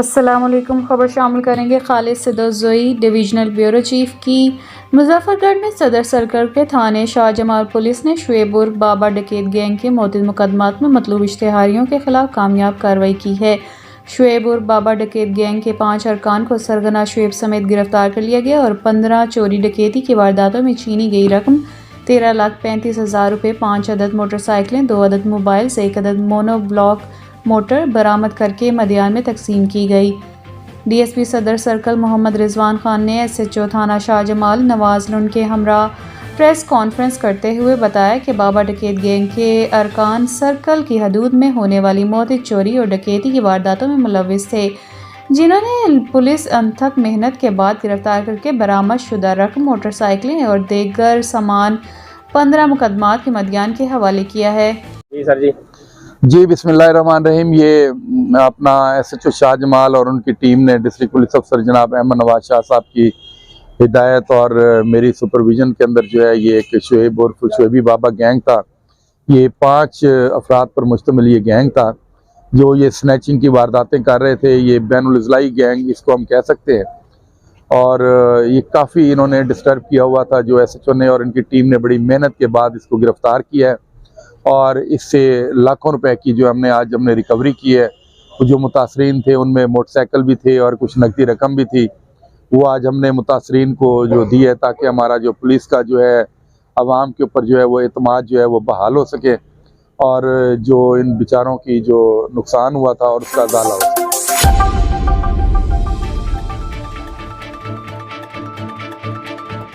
अस्सलामुअलैकुम। खबर शामिल करेंगे खालिद सदोज़ोई डिवीज़नल ब्यूरो चीफ की। मुजफ्फरगढ़ में सदर सर्कल के थाने शाहजमाल पुलिस ने शुएब उर्फ बाबा डकैत गैंग के मोतिद मुकदमात में मतलूब इश्तेहारियों के खिलाफ कामयाब कार्रवाई की है। शुएब उर्फ बाबा डकैत गैंग के 5 अरकान को सरगना शुएब समेत गिरफ्तार कर लिया गया और 15 चोरी डकैती की वारदातों में छीनी गई रकम 13,35,000 रुपये, 5 अदद मोटरसाइकिलें, 2 अदद मोबाइल से 1 अदद मोनो ब्लॉक मोटर बरामद करके मदियान में तकसीम की गई। डीएसपी सदर सर्कल मोहम्मद रिजवान खान ने एसएचओ थाना शाहजमाल नवाज लुन के हमरा प्रेस कॉन्फ्रेंस करते हुए बताया कि बाबा डकैत गैंग के अरकान सर्कल की हदूद में होने वाली मौतिक चोरी और डकैती की वारदातों में मुलव्विस थे, जिन्होंने पुलिस अनथक मेहनत के बाद गिरफ्तार करके बरामद शुदा रकम, मोटरसाइकिलें और दीगर सामान 15 मुकदमात के मदियान के हवाले किया है। जी सर जी बिस्मिल्लाहिर्रहमानिर्रहीम। ये अपना एसएचओ शाहजमाल और उनकी टीम ने डिस्ट्रिक्ट पुलिस अफसर जनाब अहमद नवाज शाह साहब की हिदायत और मेरी सुपरविजन के अंदर जो है ये एक शुएब उर्फ शुएबी बाबा गैंग था। ये 5 अफराद पर मुश्तमिल ये गैंग था जो ये स्नैचिंग की वारदातें कर रहे थे। ये बैनुल इज़लाई गैंग इसको हम कह सकते हैं और ये काफ़ी इन्होंने डिस्टर्ब किया हुआ था। जो एसएचओ ने और इनकी टीम ने बड़ी मेहनत के बाद इसको गिरफ्तार किया है और इससे लाखों रुपए की जो हमने रिकवरी की है। जो मुतासरीन थे उनमें मोटरसाइकिल भी थे और कुछ नकदी रकम भी थी, वो आज हमने मुतासरीन को जो दी है ताकि हमारा जो पुलिस का जो है आवाम के ऊपर जो है वो एतमाद जो है वो बहाल हो सके और जो इन बेचारों की जो नुकसान हुआ था और उसका अजाला हो सके।